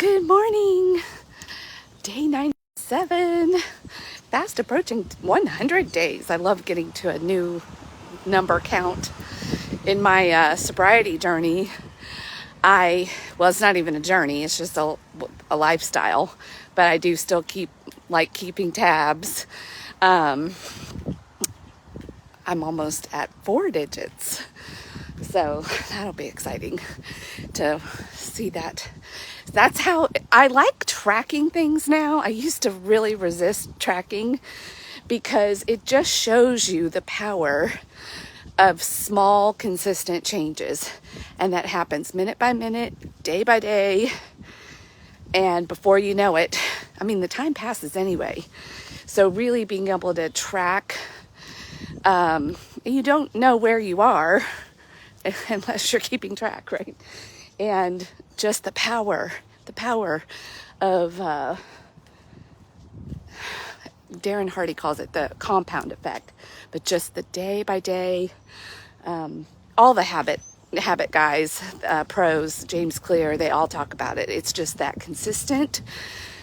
Good morning. Day 97. Fast approaching 100 days. I love getting to a new number count in my sobriety journey. Well, it's not even a journey. It's just a lifestyle. But I do still keeping tabs. I'm almost at 4 digits. So that'll be exciting to see that. That's how I like tracking things now. I used to really resist tracking because it just shows you the power of small, consistent changes. And that happens minute by minute, day by day. And before you know it, the time passes anyway. So really being able to track, you don't know where you are unless you're keeping track, right? And just the power of, Darren Hardy calls it the compound effect, but just the day by day, all the habit guys, pros, James Clear, they all talk about it. It's just that consistent,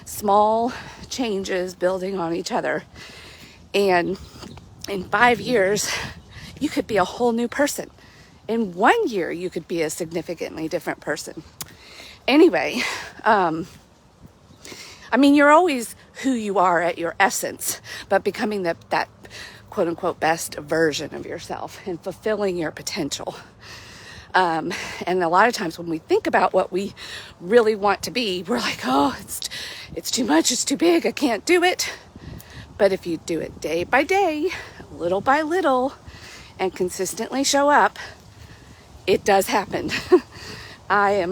small changes building on each other. And in 5 years, you could be a whole new person. In 1 year, you could be a significantly different person. Anyway, you're always who you are at your essence, but becoming that quote unquote best version of yourself and fulfilling your potential. And a lot of times when we think about what we really want to be, we're like, oh, it's too much, it's too big, I can't do it. But if you do it day by day, little by little, and consistently show up, it does happen. I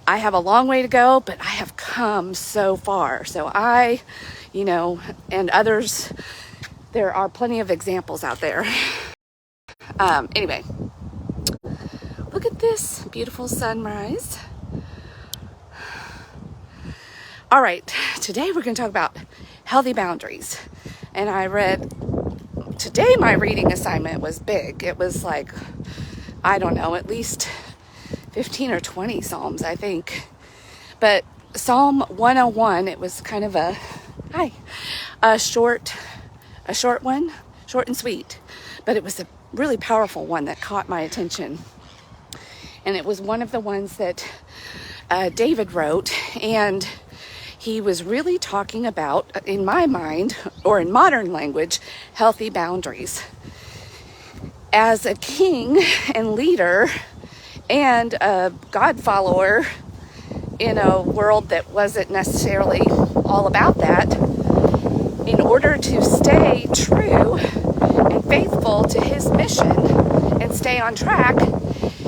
have a long way to go, but I have come so far. So and others, there are plenty of examples out there. Anyway, look at this beautiful sunrise. All right, today we're going to talk about healthy boundaries. And today my reading assignment was big. It was like, I don't know, at least 15 or 20 Psalms, I think. But Psalm 101, it was kind of a short one, short and sweet. But it was a really powerful one that caught my attention. And it was one of the ones that David wrote. And he was really talking about, in my mind, or in modern language, healthy boundaries. As a king and leader and a God follower in a world that wasn't necessarily all about that, in order to stay true and faithful to his mission and stay on track,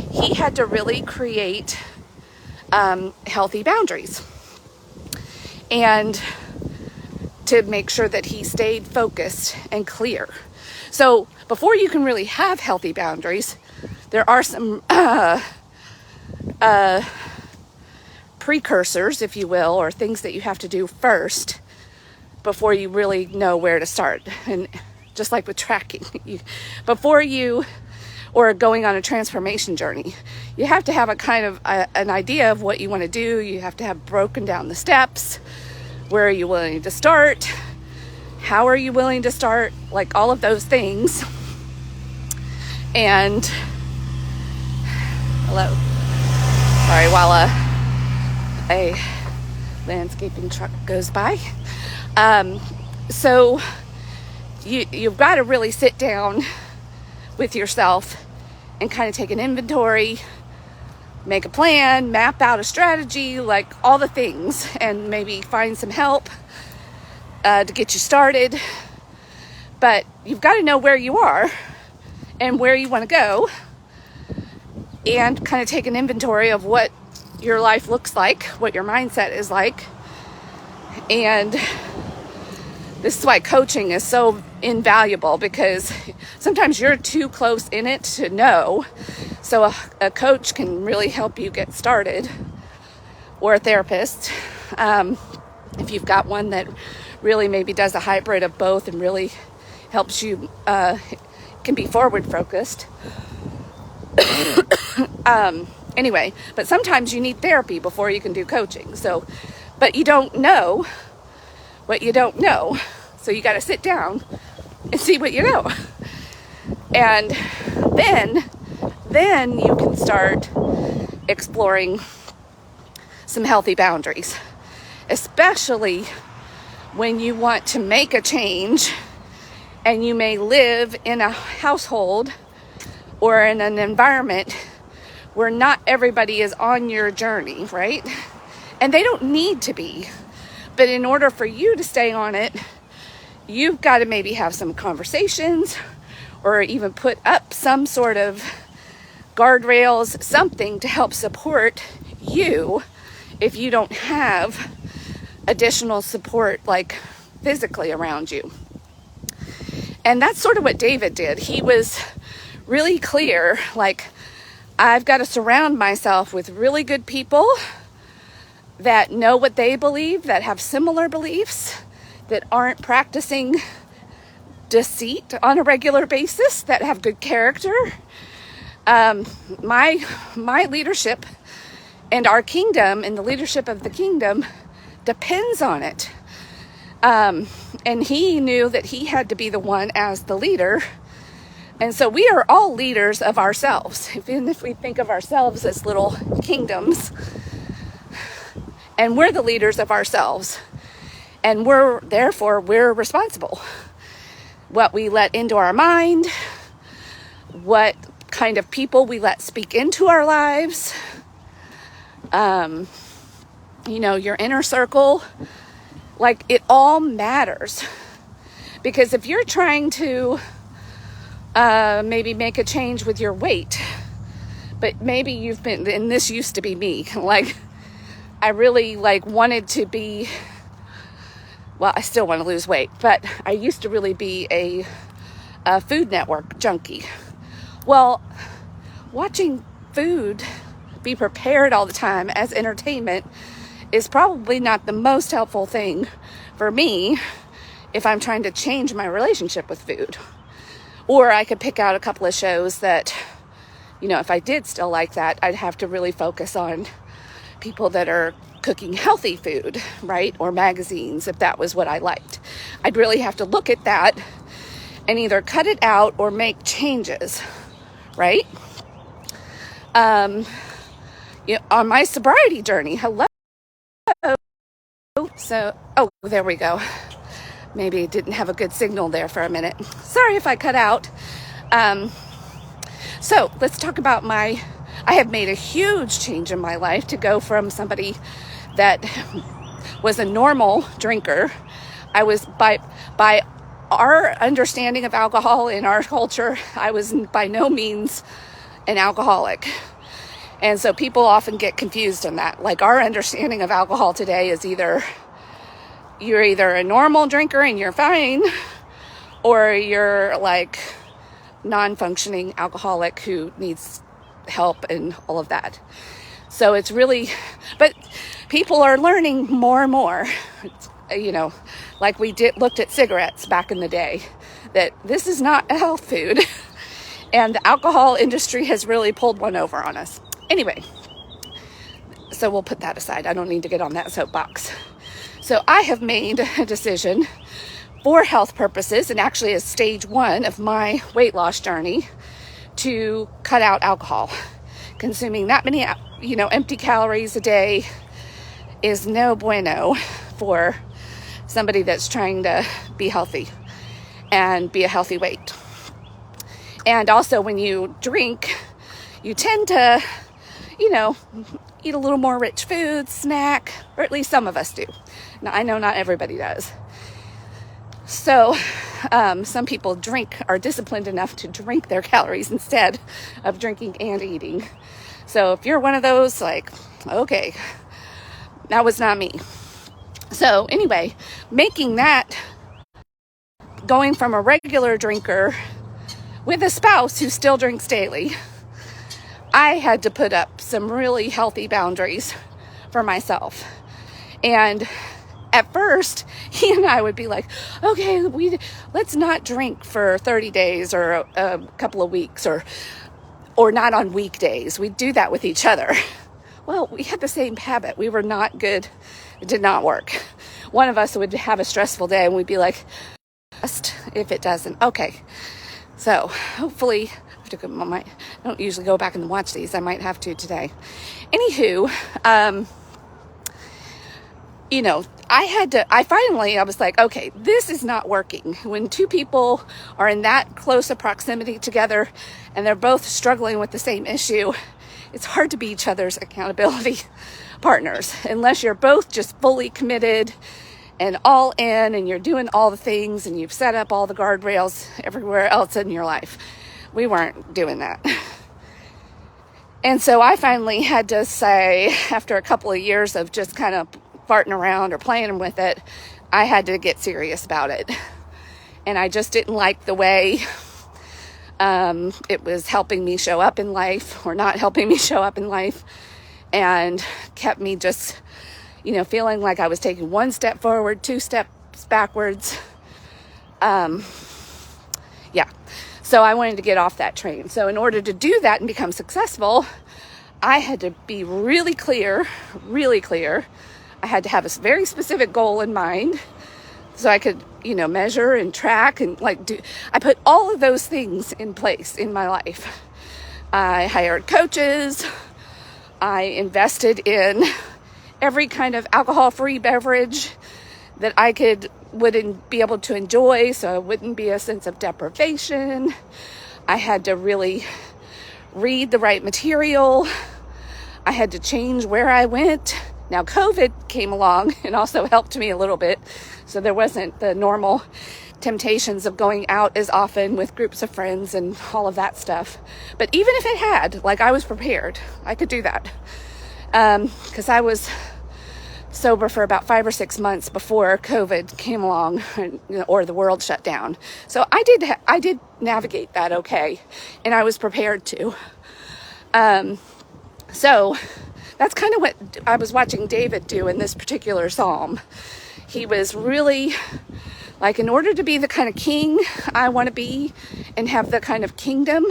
he had to really create healthy boundaries. And to make sure that he stayed focused and clear. So before you can really have healthy boundaries, there are some precursors, if you will, or things that you have to do first before you really know where to start. And just like with tracking, or going on a transformation journey, you have to have a kind of an idea of what you want to do. You have to have broken down the steps. Where are you willing to start? How are you willing to start? Like all of those things. And hello. Sorry, while a landscaping truck goes by. So you've got to really sit down with yourself and kind of take an inventory, make a plan, map out a strategy, like all the things, and maybe find some help to get you started. But you've got to know where you are and where you want to go, and kind of take an inventory of what your life looks like, what your mindset is like. And this is why coaching is so invaluable, because sometimes you're too close in it to know. So a coach can really help you get started, or a therapist. If you've got one that really maybe does a hybrid of both and really helps you, can be forward focused. Anyway, but sometimes you need therapy before you can do coaching. So, but you don't know what you don't know. So you got to sit down and see what you know. And then you can start exploring some healthy boundaries, especially when you want to make a change and you may live in a household or in an environment where not everybody is on your journey, right? And they don't need to be. But in order for you to stay on it, you've got to maybe have some conversations or even put up some sort of guardrails, something to help support you if you don't have additional support like physically around you. And that's sort of what David did. He was really clear, like, I've got to surround myself with really good people that know what they believe, that have similar beliefs, that aren't practicing deceit on a regular basis, that have good character. My leadership and our kingdom and the leadership of the kingdom depends on it. And he knew that he had to be the one as the leader. And so we are all leaders of ourselves. Even if we think of ourselves as little kingdoms, and we're the leaders of ourselves. And therefore we're responsible. What we let into our mind, what kind of people we let speak into our lives, your inner circle, like it all matters. Because if you're trying to maybe make a change with your weight, but maybe you've been, and this used to be me, like I really wanted to be, well, I still want to lose weight, but I used to really be a Food Network junkie. Well, watching food be prepared all the time as entertainment is probably not the most helpful thing for me if I'm trying to change my relationship with food. Or I could pick out a couple of shows that, if I did still like that, I'd have to really focus on people that are cooking healthy food, right? Or magazines, if that was what I liked. I'd really have to look at that and either cut it out or make changes, right? On my sobriety journey, hello. So, there we go. Maybe didn't have a good signal there for a minute. Sorry if I cut out. So let's talk about I have made a huge change in my life to go from somebody that was a normal drinker. I was, by our understanding of alcohol in our culture, I was by no means an alcoholic. And so people often get confused on that. Like, our understanding of alcohol today is you're either a normal drinker and you're fine, or you're like non-functioning alcoholic who needs help and all of that. So it's really, but people are learning more and more, like we looked at cigarettes back in the day, that this is not a health food. And the alcohol industry has really pulled one over on us. Anyway, so we'll put that aside. I don't need to get on that soapbox. So I have made a decision for health purposes, and actually as stage 1 of my weight loss journey, to cut out alcohol. Consuming that many, empty calories a day is no bueno for somebody that's trying to be healthy and be a healthy weight. And also when you drink, you tend to, eat a little more rich food, snack, or at least some of us do. Now, I know not everybody does. So some people are disciplined enough to drink their calories instead of drinking and eating. So if you're one of those, okay, that was not me. So anyway, going from a regular drinker with a spouse who still drinks daily, I had to put up some really healthy boundaries for myself. And at first, he and I would be like, okay, let's not drink for 30 days or a couple of weeks, or or not on weekdays. We'd do that with each other. Well, we had the same habit. We were not good. It did not work. One of us would have a stressful day and we'd be like, just if it doesn't. Okay. So hopefully, I don't usually go back and watch these. I might have to today. Anywho, I was like, okay, this is not working. When two people are in that close a proximity together and they're both struggling with the same issue, it's hard to be each other's accountability partners unless you're both just fully committed and all in and you're doing all the things and you've set up all the guardrails everywhere else in your life. We weren't doing that. And so I finally had to say, after a couple of years of just kind of farting around or playing with it, I had to get serious about it. And I just didn't like the way it was helping me show up in life or not helping me show up in life, and kept me just, feeling like I was taking one step forward, two steps backwards. So I wanted to get off that train. So in order to do that and become successful, I had to be really clear. I had to have a very specific goal in mind so I could, measure and track and I put all of those things in place in my life. I hired coaches. I invested in every kind of alcohol-free beverage that I wouldn't be able to enjoy, so it wouldn't be a sense of deprivation. I had to really read the right material. I had to change where I went. Now, COVID came along and also helped me a little bit, so there wasn't the normal temptations of going out as often with groups of friends and all of that stuff. But even if it had, I was prepared. I could do that. Because I was sober for about 5 or 6 months before COVID came along, or the world shut down. So I did navigate that okay, and I was prepared to. So that's kind of what I was watching David do in this particular psalm. He was really in order to be the kind of king I want to be and have the kind of kingdom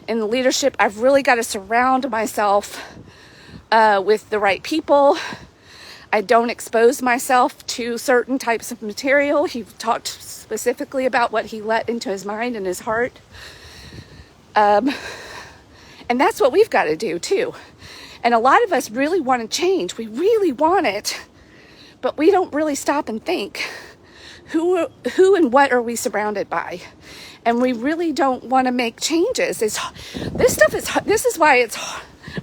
and the leadership, I've really got to surround myself with the right people. I don't expose myself to certain types of material. He talked specifically about what he let into his mind and his heart. And that's what we've got to do too. And a lot of us really want to change. We really want it, but we don't really stop and think, who and what are we surrounded by? And we really don't want to make changes. This is why it's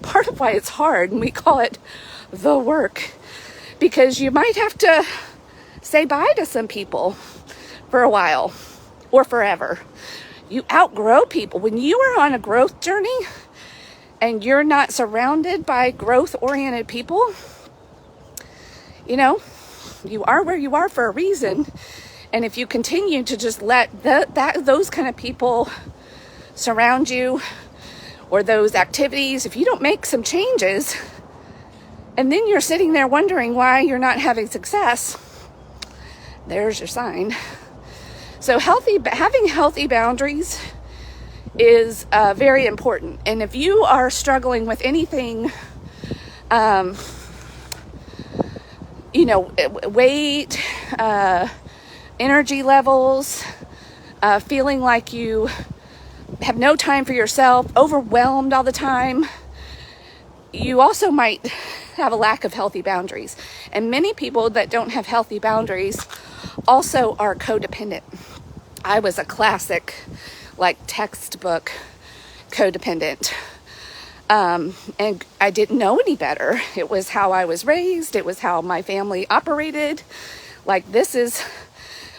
part of why it's hard, and we call it the work. Because you might have to say bye to some people for a while or forever. You outgrow people. When you are on a growth journey and you're not surrounded by growth-oriented people, you are where you are for a reason. And if you continue to just let those kind of people surround you, or those activities, if you don't make some changes, and then you're sitting there wondering why you're not having success, there's your sign. So having healthy boundaries is very important. And if you are struggling with anything, weight, energy levels, feeling like you have no time for yourself, overwhelmed all the time, you also might have a lack of healthy boundaries. And many people that don't have healthy boundaries also are codependent. I was a classic, textbook codependent. And I didn't know any better. It was how I was raised. It was how my family operated. This is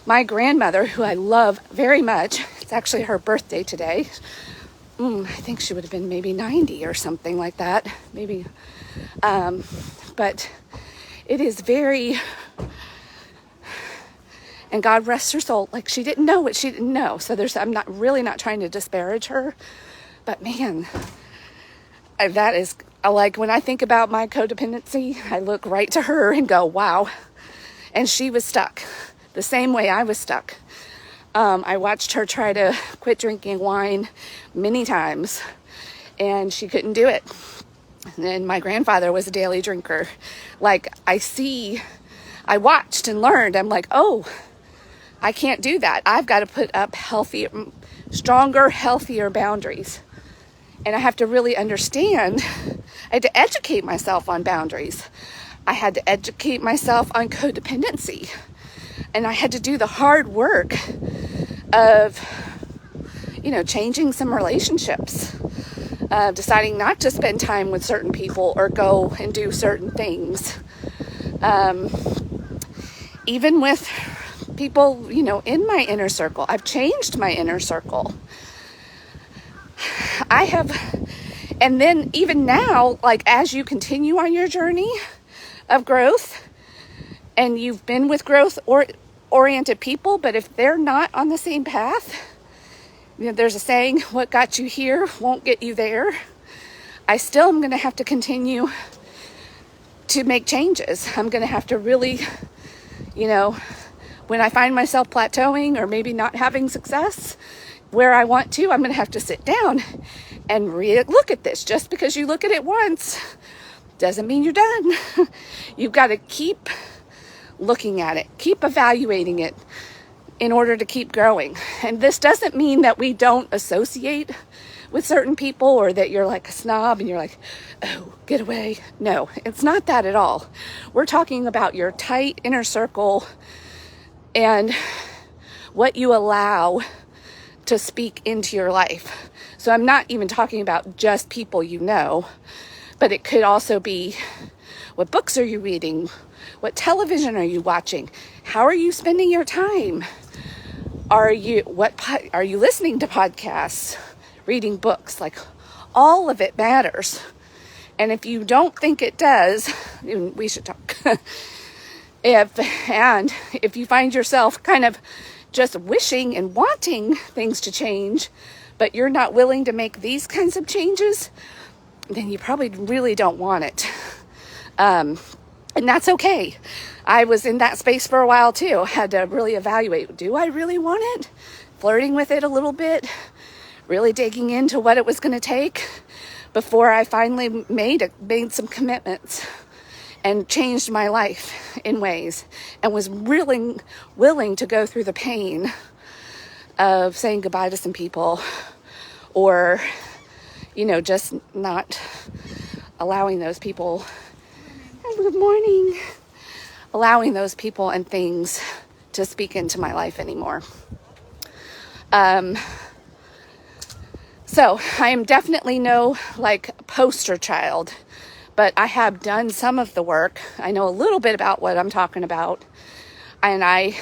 my grandmother, who I love very much. It's actually her birthday today. I think she would have been maybe 90 or something like that. Maybe. But it is very, and God rest her soul. She didn't know what she didn't know. So I'm not trying to disparage her, but man, that is when I think about my codependency, I look right to her and go, wow. And she was stuck the same way I was stuck. I watched her try to quit drinking wine many times, and she couldn't do it. And my grandfather was a daily drinker. Like, I watched and learned. I'm like, oh, I can't do that. I've got to put up healthier, stronger, healthier boundaries. And I have to really understand. I had to educate myself on boundaries. I had to educate myself on codependency. And I had to do the hard work of, changing some relationships. Deciding not to spend time with certain people or go and do certain things. Even with people, in my inner circle. I've changed my inner circle. And then even now, like, as you continue on your journey of growth, and you've been with growth-oriented people, but if they're not on the same path, there's a saying, what got you here won't get you there. I still am going to have to continue to make changes. I'm going to have to really, when I find myself plateauing or maybe not having success where I want to, I'm going to have to sit down and look at this. Just because you look at it once doesn't mean you're done. You've got to keep looking at it, keep evaluating it in order to keep growing. And this doesn't mean that we don't associate with certain people or that you're like a snob and you're like, oh, get away. No, it's not that at all. We're talking about your tight inner circle and what you allow to speak into your life. So I'm not even talking about just people but it could also be, what books are you reading? What television are you watching? How are you spending your time? Are you listening to podcasts, reading books? Like, all of it matters. And if you don't think it does, we should talk. If you find yourself kind of just wishing and wanting things to change, but you're not willing to make these kinds of changes, then you probably really don't want it. And that's okay. I was in that space for a while too. Had to really evaluate, do I really want it? Flirting with it a little bit, really digging into what it was going to take before I finally made some commitments and changed my life in ways, and was really willing to go through the pain of saying goodbye to some people, or, just not allowing those people, good morning, allowing those people and things to speak into my life anymore. So I am definitely no poster child, but I have done some of the work. I know a little bit about what I'm talking about. And I'm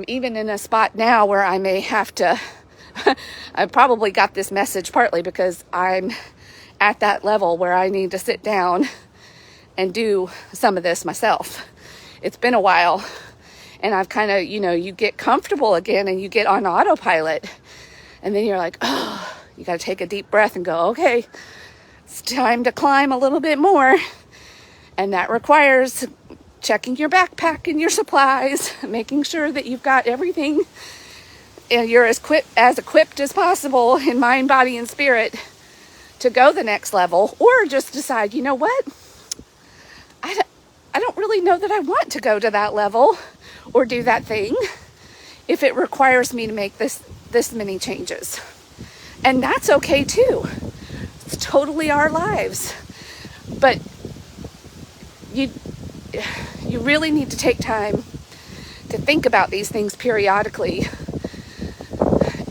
even in a spot now where I may have to, I probably got this message partly because I'm at that level where I need to sit down and do some of this myself. It's been a while, and I've kind of, you get comfortable again and you get on autopilot, and then you're like, oh, you got to take a deep breath and go, okay, it's time to climb a little bit more. And that requires checking your backpack and your supplies, making sure that you've got everything and you're as equipped as possible in mind, body, and spirit to go the next level, or just decide, you know what? I don't really know that I want to go to that level or do that thing if it requires me to make this many changes. And that's okay too. It's totally our lives. But you really need to take time to think about these things periodically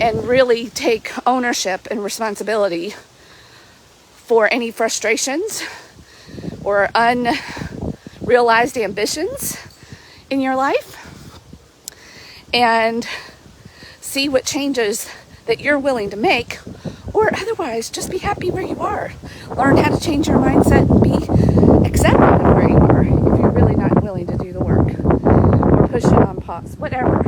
and really take ownership and responsibility for any frustrations or unrealized ambitions in your life, and see what changes that you're willing to make, or otherwise just be happy where you are. Learn how to change your mindset and be accepted of where you are if you're really not willing to do the work, or push it on pause, whatever.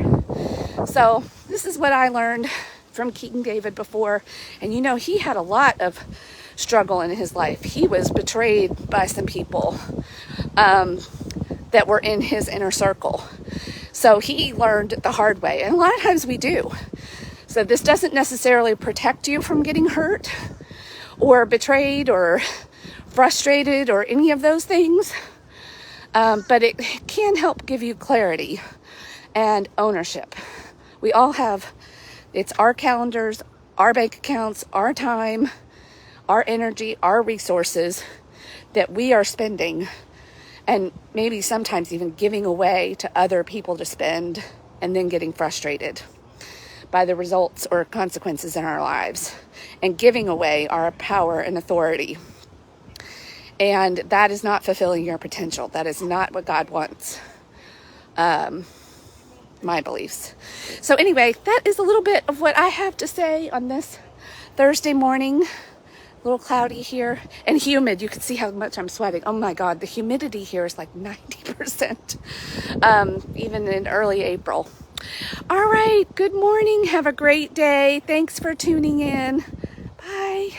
So this is what I learned from King David before, and he had a lot of struggle in his life. He was betrayed by some people that were in his inner circle. So he learned the hard way, and a lot of times we do. So this doesn't necessarily protect you from getting hurt, or betrayed or frustrated or any of those things. But it can help give you clarity and ownership. We all have, it's our calendars, our bank accounts, our time, our energy, our resources that we are spending, and maybe sometimes even giving away to other people to spend, and then getting frustrated by the results or consequences in our lives, and giving away our power and authority. And that is not fulfilling your potential. That is not what God wants. My beliefs. So anyway, that is a little bit of what I have to say on this Thursday morning. A little cloudy here and humid. You can see how much I'm sweating. Oh my God, the humidity here is like 90%, even in early April. All right, good morning. Have a great day. Thanks for tuning in. Bye.